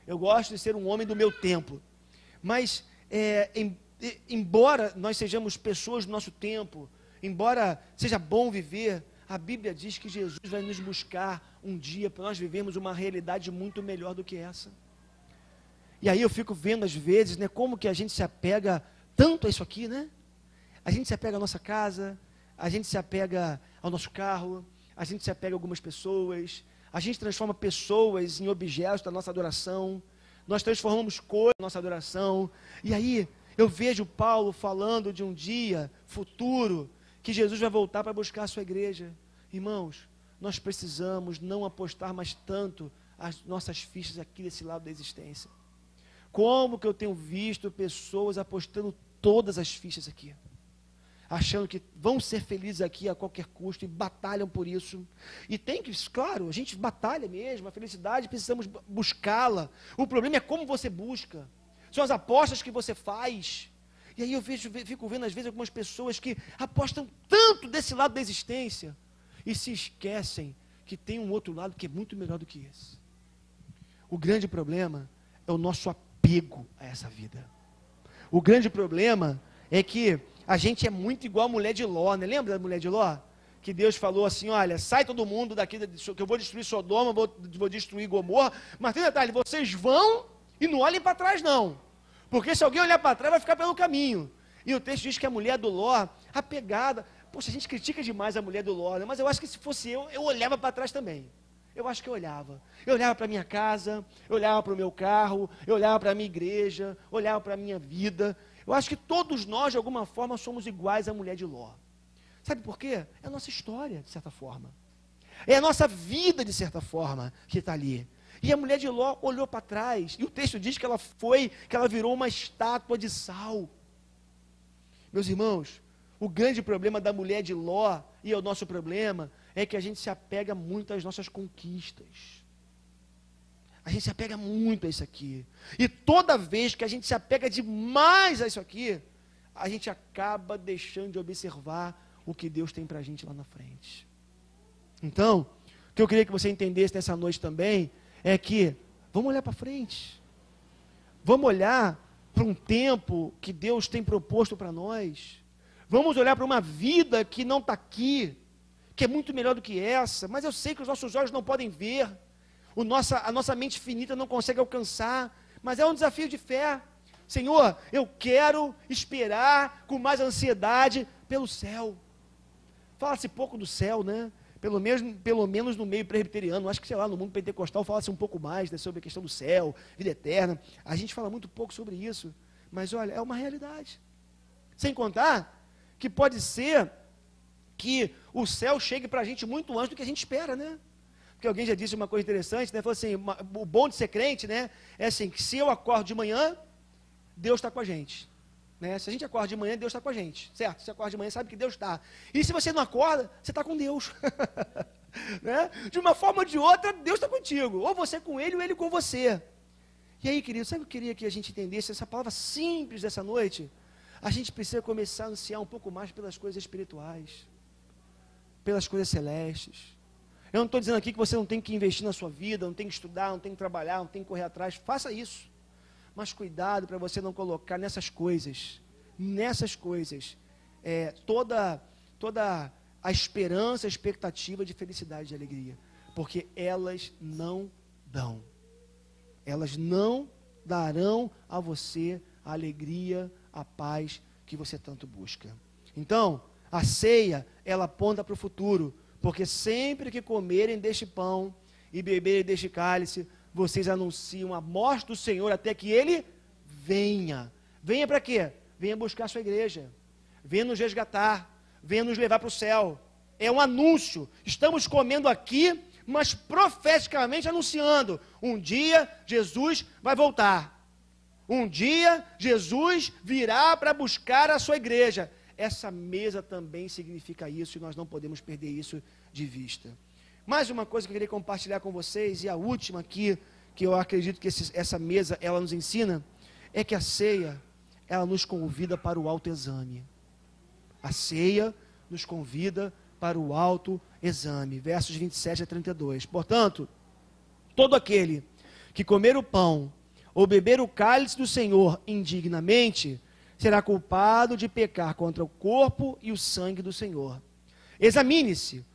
Speaker 1: Eu gosto de ser um homem do meu tempo, mas embora nós sejamos pessoas do nosso tempo, embora seja bom viver, a Bíblia diz que Jesus vai nos buscar um dia para nós vivermos uma realidade muito melhor do que essa. E aí eu fico vendo às vezes, né, como que a gente se apega tanto a isso aqui, né? A gente se apega à nossa casa, a gente se apega ao nosso carro, a gente se apega a algumas pessoas, a gente transforma pessoas em objetos da nossa adoração, nós transformamos coisas na nossa adoração, e aí eu vejo Paulo falando de um dia futuro, que Jesus vai voltar para buscar a sua igreja. Irmãos, nós precisamos não apostar mais tanto as nossas fichas aqui desse lado da existência. Como que eu tenho visto pessoas apostando todas as fichas aqui, achando que vão ser felizes aqui a qualquer custo, e batalham por isso, e tem que, claro, a gente batalha mesmo, a felicidade precisamos buscá-la, o problema é como você busca, são as apostas que você faz. E aí eu fico vendo às vezes algumas pessoas que apostam tanto desse lado da existência, e se esquecem que tem um outro lado que é muito melhor do que esse. O grande problema é o nosso apego a essa vida. O grande problema é que a gente é muito igual a mulher de Ló, né? Lembra da mulher de Ló? Que Deus falou assim: olha, sai todo mundo daqui, que eu vou destruir Sodoma, vou destruir Gomorra, mas tem detalhe, vocês vão e não olhem para trás não, porque se alguém olhar para trás vai ficar pelo caminho. E o texto diz que a mulher do Ló, apegada, poxa, a gente critica demais a mulher do Ló, né? Mas eu acho que se fosse eu olhava para trás também. Eu acho que eu olhava para a minha casa, eu olhava para o meu carro, eu olhava para a minha igreja, eu olhava para a minha vida. Eu acho que todos nós, de alguma forma, somos iguais à mulher de Ló. Sabe por quê? É a nossa história, de certa forma. É a nossa vida, de certa forma, que está ali. E a mulher de Ló olhou para trás, e o texto diz que ela virou uma estátua de sal. Meus irmãos, o grande problema da mulher de Ló, e é o nosso problema, é que a gente se apega muito às nossas conquistas. A gente se apega muito a isso aqui. E toda vez que a gente se apega demais a isso aqui, a gente acaba deixando de observar o que Deus tem para a gente lá na frente. Então, o que eu queria que você entendesse nessa noite também, é que, vamos olhar para frente. Vamos olhar para um tempo que Deus tem proposto para nós. Vamos olhar para uma vida que não está aqui, que é muito melhor do que essa, mas eu sei que os nossos olhos não podem ver, a nossa mente finita não consegue alcançar, mas é um desafio de fé. Senhor, eu quero esperar com mais ansiedade pelo céu. Fala-se pouco do céu, né? pelo menos no meio presbiteriano, acho que, sei lá, no mundo pentecostal fala-se um pouco mais, né, sobre a questão do céu, vida eterna. A gente fala muito pouco sobre isso, mas olha, é uma realidade. Sem contar que pode ser que o céu chegue para a gente muito antes do que a gente espera, né? Porque alguém já disse uma coisa interessante, né? Falou assim, o bom de ser crente, né, é assim, que se eu acordo de manhã, Deus está com a gente. Né? Se a gente acorda de manhã, Deus está com a gente, certo? Se você acorda de manhã, sabe que Deus está. E se você não acorda, você está com Deus. Né? De uma forma ou de outra, Deus está contigo. Ou você com Ele, ou Ele com você. E aí, querido, sabe o que eu queria que a gente entendesse? Essa palavra simples dessa noite, a gente precisa começar a ansiar um pouco mais pelas coisas espirituais, pelas coisas celestes. Eu não estou dizendo aqui que você não tem que investir na sua vida, não tem que estudar, não tem que trabalhar, não tem que correr atrás. Faça isso. Mas cuidado para você não colocar nessas coisas, toda a esperança, a expectativa de felicidade e alegria. Porque elas não dão. Elas não darão a você a alegria, a paz que você tanto busca. Então, a ceia, ela aponta para o futuro. Porque sempre que comerem deste pão e beberem deste cálice, vocês anunciam a morte do Senhor até que Ele venha. Venha para quê? Venha buscar a sua igreja. Venha nos resgatar. Venha nos levar para o céu. É um anúncio. Estamos comendo aqui, mas profeticamente anunciando. Um dia Jesus vai voltar. Um dia Jesus virá para buscar a sua igreja. Essa mesa também significa isso e nós não podemos perder isso de vista. Mais uma coisa que eu queria compartilhar com vocês, e a última aqui, que eu acredito que essa mesa, ela nos ensina, é que a ceia, ela nos convida para o autoexame. A ceia nos convida para o autoexame. Versos 27 a 32. Portanto, todo aquele que comer o pão ou beber o cálice do Senhor indignamente, será culpado de pecar contra o corpo e o sangue do Senhor. Examine-se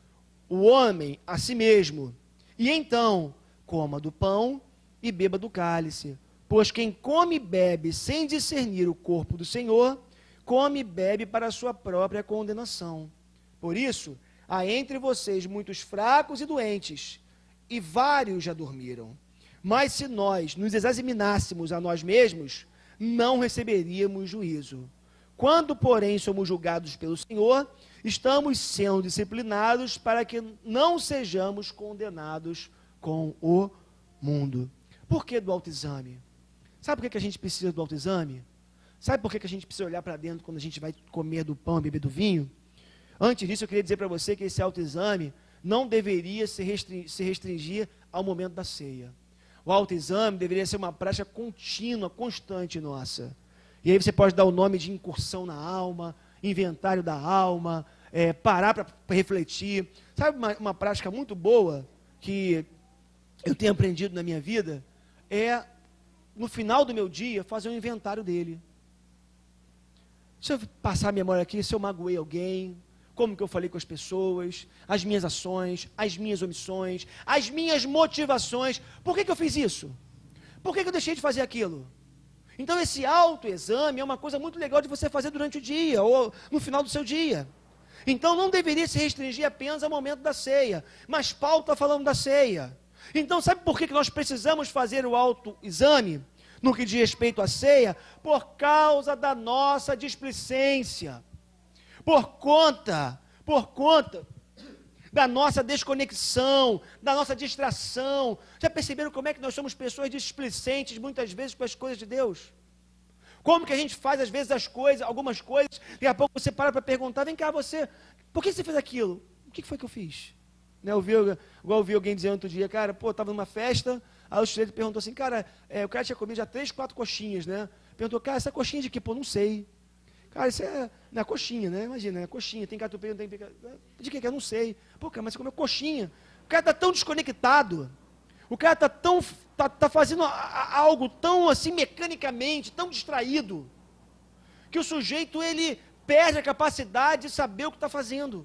Speaker 1: o homem a si mesmo, e então coma do pão e beba do cálice. Pois quem come e bebe sem discernir o corpo do Senhor, come e bebe para a sua própria condenação. Por isso, há entre vocês muitos fracos e doentes, e vários já dormiram. Mas se nós nos examinássemos a nós mesmos, não receberíamos juízo. Quando, porém, somos julgados pelo Senhor, estamos sendo disciplinados para que não sejamos condenados com o mundo. Por que do autoexame? Sabe por que a gente precisa do autoexame? Sabe por que a gente precisa olhar para dentro quando a gente vai comer do pão e beber do vinho? Antes disso, eu queria dizer para você que esse autoexame não deveria se restringir ao momento da ceia. O autoexame deveria ser uma prática contínua, constante nossa. E aí você pode dar o nome de incursão na alma, inventário da alma, parar para refletir. Sabe uma prática muito boa que eu tenho aprendido na minha vida? É, no final do meu dia, fazer um inventário dele. Se eu passar a memória aqui, se eu magoei alguém, como que eu falei com as pessoas, as minhas ações, as minhas omissões, as minhas motivações. Por que eu fiz isso? Por que eu deixei de fazer aquilo? Então esse autoexame é uma coisa muito legal de você fazer durante o dia, ou no final do seu dia. Então não deveria se restringir apenas ao momento da ceia, mas Paulo está falando da ceia. Então sabe por que nós precisamos fazer o autoexame no que diz respeito à ceia? Por causa da nossa displicência. Por conta da nossa desconexão, da nossa distração. Já perceberam como é que nós somos pessoas displicentes muitas vezes com as coisas de Deus? Como que a gente faz às vezes algumas coisas, daqui a pouco você para perguntar, vem cá você, por que você fez aquilo? O que foi que eu fiz? Né, igual eu ouvi alguém dizendo outro dia, cara, pô, estava numa festa, aí o sujeito perguntou assim, cara, o cara tinha comido já 3, 4 coxinhas, né? Perguntou, cara, essa coxinha de quê? Pô, não sei. Cara, isso não é coxinha, né? Imagina, é coxinha, tem catupiry, não tem pica... De que eu não sei. Pô, cara, mas você comeu coxinha. O cara está tão desconectado. O cara está fazendo algo tão assim, mecanicamente, tão distraído, que o sujeito, ele perde a capacidade de saber o que está fazendo.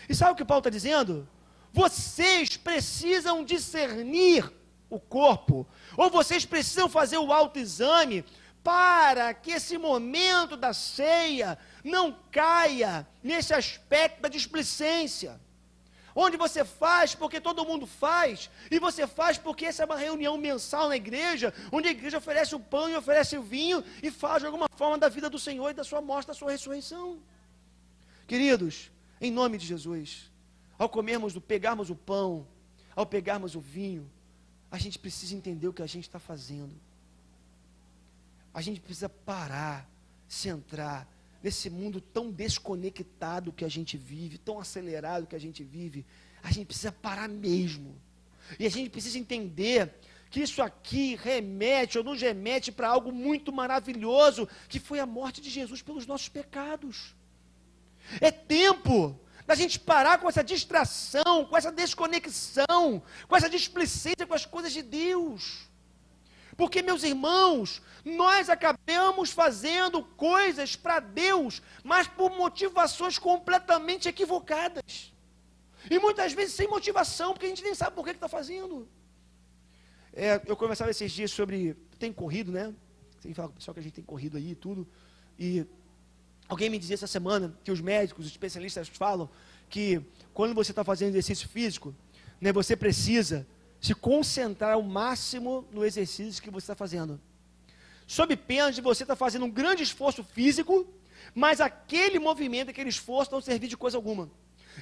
Speaker 1: E sabe o que Paulo está dizendo? Vocês precisam discernir o corpo, ou vocês precisam fazer o autoexame, para que esse momento da ceia não caia nesse aspecto da displicência. onde você faz porque todo mundo faz, e você faz porque essa é uma reunião mensal na igreja, onde a igreja oferece o pão e oferece o vinho, e fala de alguma forma da vida do Senhor e da sua morte, da sua ressurreição. Queridos, em nome de Jesus, ao pegarmos o pão, ao pegarmos o vinho, a gente precisa entender o que a gente está fazendo. A gente precisa parar, centrar nesse mundo tão desconectado que a gente vive, tão acelerado que a gente vive. A gente precisa parar mesmo. E a gente precisa entender que isso aqui remete ou nos remete para algo muito maravilhoso, que foi a morte de Jesus pelos nossos pecados. É tempo da gente parar com essa distração, com essa desconexão, com essa displicência com as coisas de Deus. Porque, meus irmãos, nós acabamos fazendo coisas para Deus, mas por motivações completamente equivocadas. E muitas vezes sem motivação, porque a gente nem sabe por que está fazendo. Eu conversava esses dias sobre... Tem corrido, né? Tem que falar com o pessoal que a gente tem corrido aí e tudo. E alguém me dizia essa semana que os médicos, os especialistas falam que quando você está fazendo exercício físico, né, você precisa se concentrar ao máximo no exercício que você está fazendo. Sob pena de você estar fazendo um grande esforço físico, mas aquele movimento, aquele esforço não servir de coisa alguma.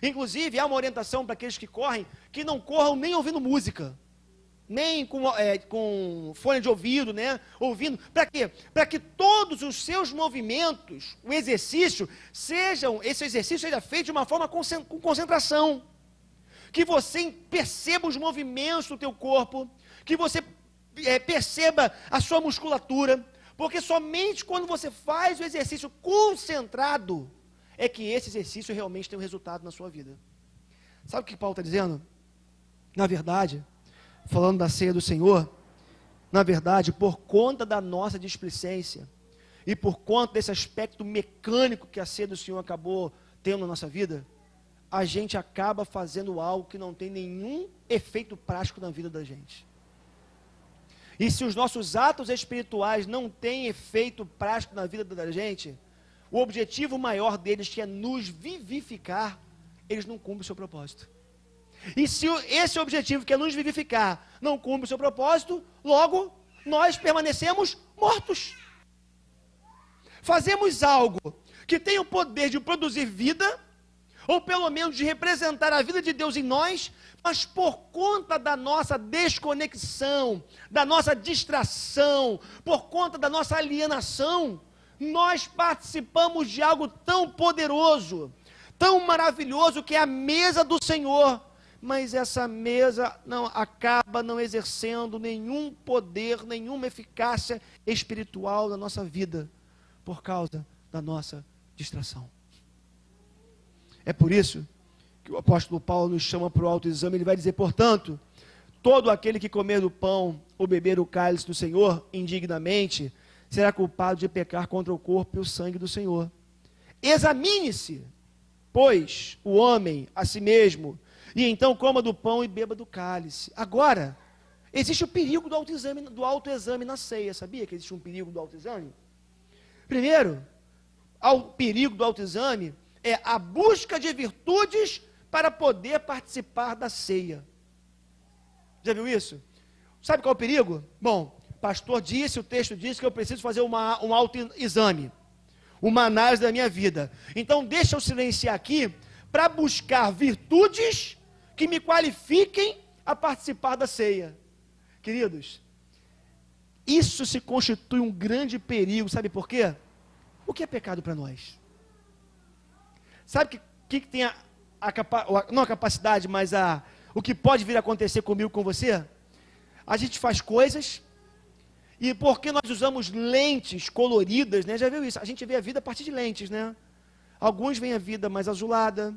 Speaker 1: Inclusive, há uma orientação para aqueles que correm, que não corram nem ouvindo música, nem com fone de ouvido, né? Ouvindo. Para quê? Para que todos os seus movimentos, o exercício, esse exercício seja feito de uma forma com concentração. Que você perceba os movimentos do teu corpo, que você perceba a sua musculatura, porque somente quando você faz o exercício concentrado, é que esse exercício realmente tem um resultado na sua vida. Sabe o que Paulo está dizendo? Na verdade, falando da ceia do Senhor, na verdade, por conta da nossa displicência, e por conta desse aspecto mecânico que a ceia do Senhor acabou tendo na nossa vida, a gente acaba fazendo algo que não tem nenhum efeito prático na vida da gente. E se os nossos atos espirituais não têm efeito prático na vida da gente, o objetivo maior deles, que é nos vivificar, eles não cumprem o seu propósito. E se esse objetivo, que é nos vivificar, não cumpre o seu propósito, logo nós permanecemos mortos. Fazemos algo que tem o poder de produzir vida, ou pelo menos de representar a vida de Deus em nós, mas por conta da nossa desconexão, da nossa distração, por conta da nossa alienação, nós participamos de algo tão poderoso, tão maravilhoso, que é a mesa do Senhor, mas essa mesa acaba não exercendo nenhum poder, nenhuma eficácia espiritual na nossa vida, por causa da nossa distração. É por isso que o apóstolo Paulo nos chama para o autoexame. Ele vai dizer: portanto, todo aquele que comer do pão ou beber o cálice do Senhor indignamente, será culpado de pecar contra o corpo e o sangue do Senhor. Examine-se, pois, o homem a si mesmo, e então coma do pão e beba do cálice. Agora, existe o perigo do autoexame na ceia. Sabia que existe um perigo do autoexame? Primeiro, o perigo do autoexame é a busca de virtudes para poder participar da ceia. Já viu isso? Sabe qual é o perigo? Bom, o pastor disse, o texto diz que eu preciso fazer um autoexame, uma análise da minha vida. Então deixa eu silenciar aqui para buscar virtudes que me qualifiquem a participar da ceia. Queridos, isso se constitui um grande perigo. Sabe por quê? O que é pecado para nós? Sabe o que tem não a capacidade, mas o que pode vir a acontecer comigo, com você? A gente faz coisas, e porque nós usamos lentes coloridas, né? Já viu isso? A gente vê a vida a partir de lentes, né? Alguns veem a vida mais azulada,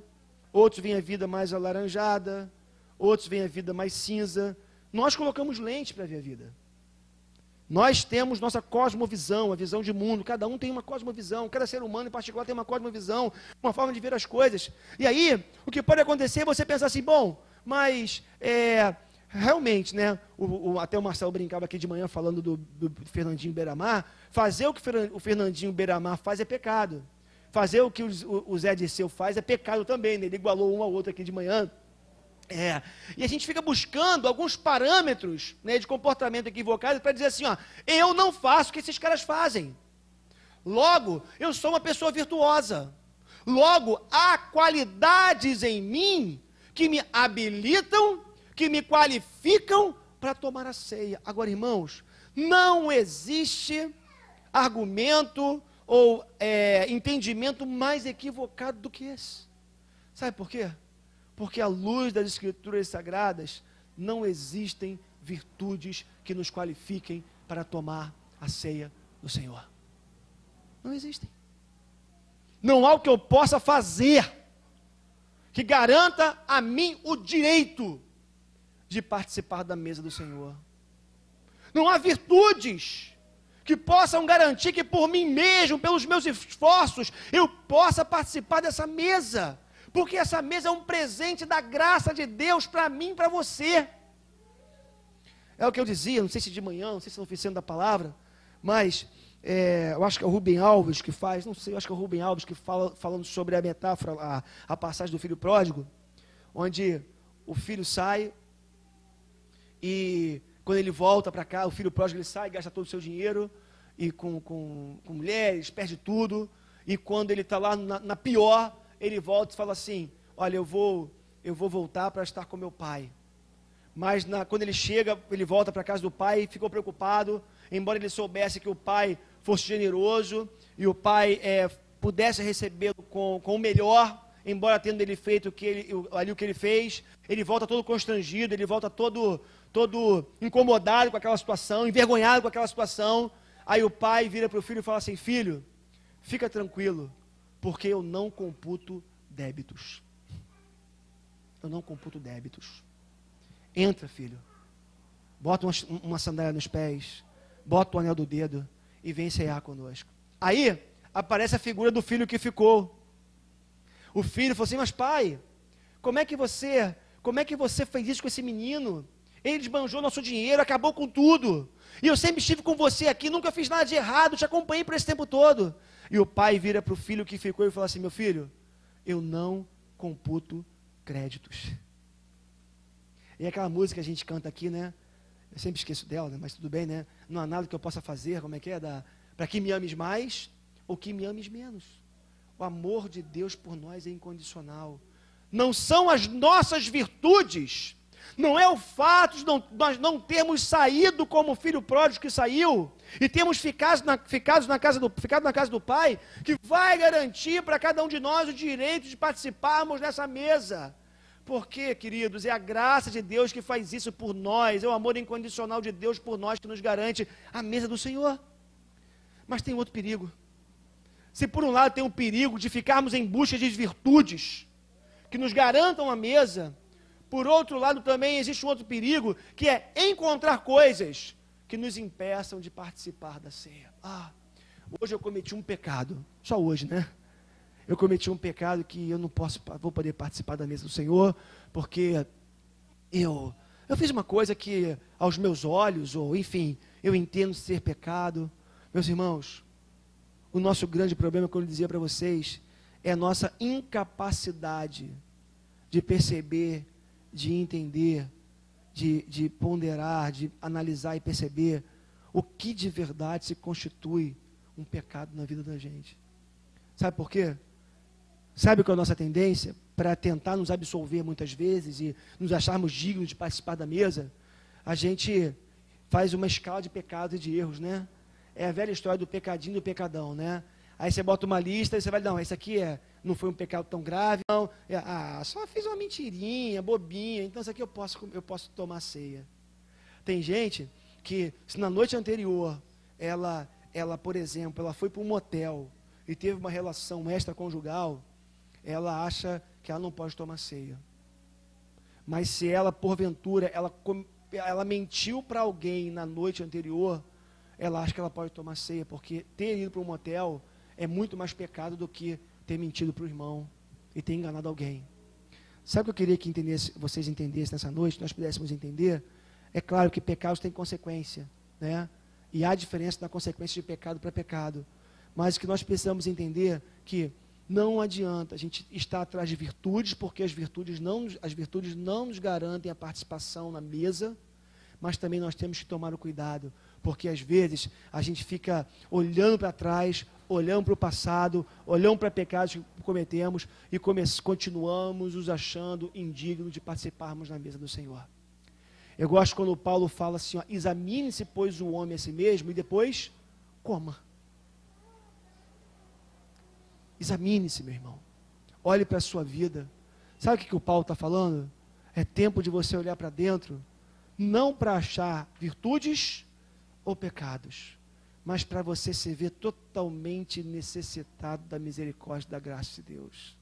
Speaker 1: outros veem a vida mais alaranjada, outros veem a vida mais cinza. Nós colocamos lentes para ver a vida. Nós temos nossa cosmovisão, a visão de mundo. Cada um tem uma cosmovisão, cada ser humano em particular tem uma cosmovisão, uma forma de ver as coisas. E aí, o que pode acontecer é você pensar assim: bom, mas realmente, né? Até o Marcelo brincava aqui de manhã falando do Fernandinho Beiramar. Fazer o que o Fernandinho Beiramar faz é pecado. Fazer o que o Zé Dirceu faz é pecado também, né? Ele igualou um ao outro aqui de manhã. E a gente fica buscando alguns parâmetros, né, de comportamento equivocado para dizer assim, ó, eu não faço o que esses caras fazem. Logo, eu sou uma pessoa virtuosa. Logo, há qualidades em mim que me habilitam, que me qualificam para tomar a ceia. Agora, irmãos, não existe argumento ou entendimento mais equivocado do que esse. Sabe por quê? Porque à luz das Escrituras Sagradas, não existem virtudes que nos qualifiquem para tomar a ceia do Senhor. Não existem. Não há o que eu possa fazer que garanta a mim o direito de participar da mesa do Senhor. Não há virtudes que possam garantir que por mim mesmo, pelos meus esforços, eu possa participar dessa mesa. Porque essa mesa é um presente da graça de Deus para mim e para você. É o que eu dizia, não sei se de manhã, não sei se no oficina da palavra, mas eu acho que é o Rubem Alves que faz, não sei, eu acho que é o Rubem Alves que fala, falando sobre a metáfora, a passagem do filho pródigo, onde o filho sai e quando ele volta para cá, o filho pródigo ele sai, gasta todo o seu dinheiro e com mulheres, perde tudo, e quando ele está lá na pior, ele volta e fala assim, olha, eu vou voltar para estar com meu pai. Mas quando ele chega, ele volta para a casa do pai e ficou preocupado, embora ele soubesse que o pai fosse generoso e o pai pudesse recebê-lo com o melhor, embora tendo ele feito o que ele fez, ele volta todo constrangido, ele volta todo incomodado com aquela situação, envergonhado com aquela situação. Aí o pai vira para o filho e fala assim, filho, fica tranquilo, porque eu não computo débitos. Eu não computo débitos. Entra, filho, bota uma sandália nos pés, bota o anel do dedo e vem ceiar conosco. Aí aparece a figura do filho que ficou. O filho falou assim, mas pai, como é que você fez isso com esse menino? Ele desbanjou nosso dinheiro, acabou com tudo. E eu sempre estive com você aqui, nunca fiz nada de errado, te acompanhei por esse tempo todo. E o pai vira para o filho que ficou e fala assim, meu filho, eu não computo créditos. E aquela música que a gente canta aqui, né? Eu sempre esqueço dela, né? Mas tudo bem, né? Não há nada que eu possa fazer, como é que é? Para que me ames mais ou que me ames menos. O amor de Deus por nós é incondicional. Não são as nossas virtudes, não é o fato de nós não termos saído como o filho pródigo que saiu, e termos ficado na casa do Pai, que vai garantir para cada um de nós o direito de participarmos dessa mesa. Porque, queridos, é a graça de Deus que faz isso por nós, é o amor incondicional de Deus por nós que nos garante a mesa do Senhor. Mas tem outro perigo. Se por um lado tem o perigo de ficarmos em busca de virtudes que nos garantam a mesa, por outro lado também existe um outro perigo, que é encontrar coisas que nos impeçam de participar da ceia. Hoje eu cometi um pecado, só hoje, né? Eu cometi um pecado que eu não vou poder participar da mesa do Senhor, porque eu fiz uma coisa que aos meus olhos, ou enfim, eu entendo ser pecado. Meus irmãos, o nosso grande problema, como eu dizia para vocês, é a nossa incapacidade de perceber, de entender, de ponderar, de analisar e perceber o que de verdade se constitui um pecado na vida da gente. Sabe por quê? Sabe qual é a nossa tendência? Para tentar nos absolver muitas vezes e nos acharmos dignos de participar da mesa, a gente faz uma escala de pecados e de erros, né? É a velha história do pecadinho e do pecadão, né? Aí você bota uma lista e você vai, não, esse aqui não foi um pecado tão grave, não. Só fiz uma mentirinha, bobinha, então isso aqui eu posso tomar ceia. Tem gente que, se na noite anterior, ela, por exemplo, ela foi para um motel e teve uma relação extraconjugal, ela acha que ela não pode tomar ceia. Mas se ela, porventura, ela mentiu para alguém na noite anterior, ela acha que ela pode tomar ceia, porque ter ido para um motel é muito mais pecado do que ter mentido para o irmão e ter enganado alguém. Sabe o que eu queria que vocês entendessem nessa noite, nós pudéssemos entender? É claro que pecados têm consequência, né? E há diferença na consequência de pecado para pecado. Mas o que nós precisamos entender que Não adianta a gente estar atrás de virtudes, porque as virtudes não nos garantem a participação na mesa, mas também nós temos que tomar o cuidado, porque às vezes a gente fica olhando para trás, olhando para o passado, olhando para pecados que cometemos e continuamos nos achando indignos de participarmos na mesa do Senhor. Eu gosto quando Paulo fala assim, ó, examine-se, pois, o homem a si mesmo e depois coma. Examine-se, meu irmão. Olhe para a sua vida. Sabe o que o Paulo está falando? É tempo de você olhar para dentro, não para achar virtudes ou pecados, mas para você se ver totalmente necessitado da misericórdia e da graça de Deus.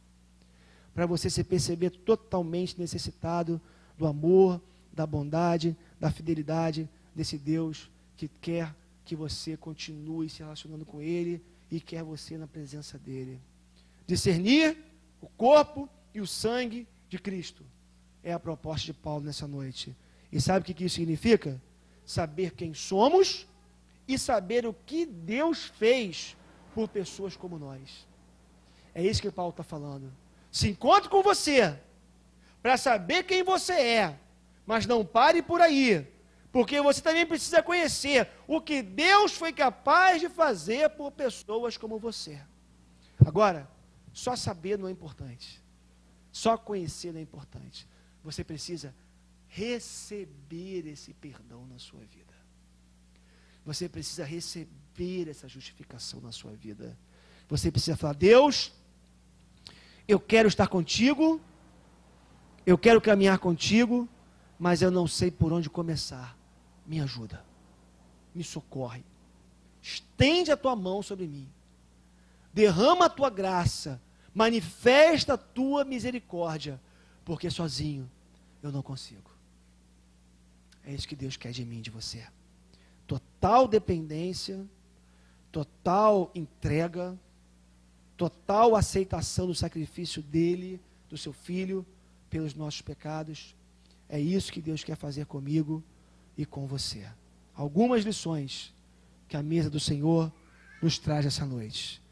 Speaker 1: Para você se perceber totalmente necessitado do amor, da bondade, da fidelidade desse Deus que quer que você continue se relacionando com Ele e quer você na presença dEle. Discernir o corpo e o sangue de Cristo é a proposta de Paulo nessa noite. E sabe o que isso significa? Saber quem somos e saber o que Deus fez por pessoas como nós. É isso que Paulo está falando. Se encontre com você para saber quem você é, mas não pare por aí, porque você também precisa conhecer o que Deus foi capaz de fazer por pessoas como você. Agora, só saber não é importante, só conhecer não é importante. Você precisa receber esse perdão na sua vida. Você precisa receber essa justificação na sua vida. Você precisa falar: Deus, eu quero estar contigo, eu quero caminhar contigo, mas eu não sei por onde começar. Me ajuda, me socorre, estende a tua mão sobre mim, derrama a tua graça, manifesta a tua misericórdia, porque sozinho eu não consigo. É isso que Deus quer de mim e de você. Total dependência, total entrega, total aceitação do sacrifício dele, do seu filho, pelos nossos pecados. É isso que Deus quer fazer comigo e com você. Algumas lições que a mesa do Senhor nos traz essa noite.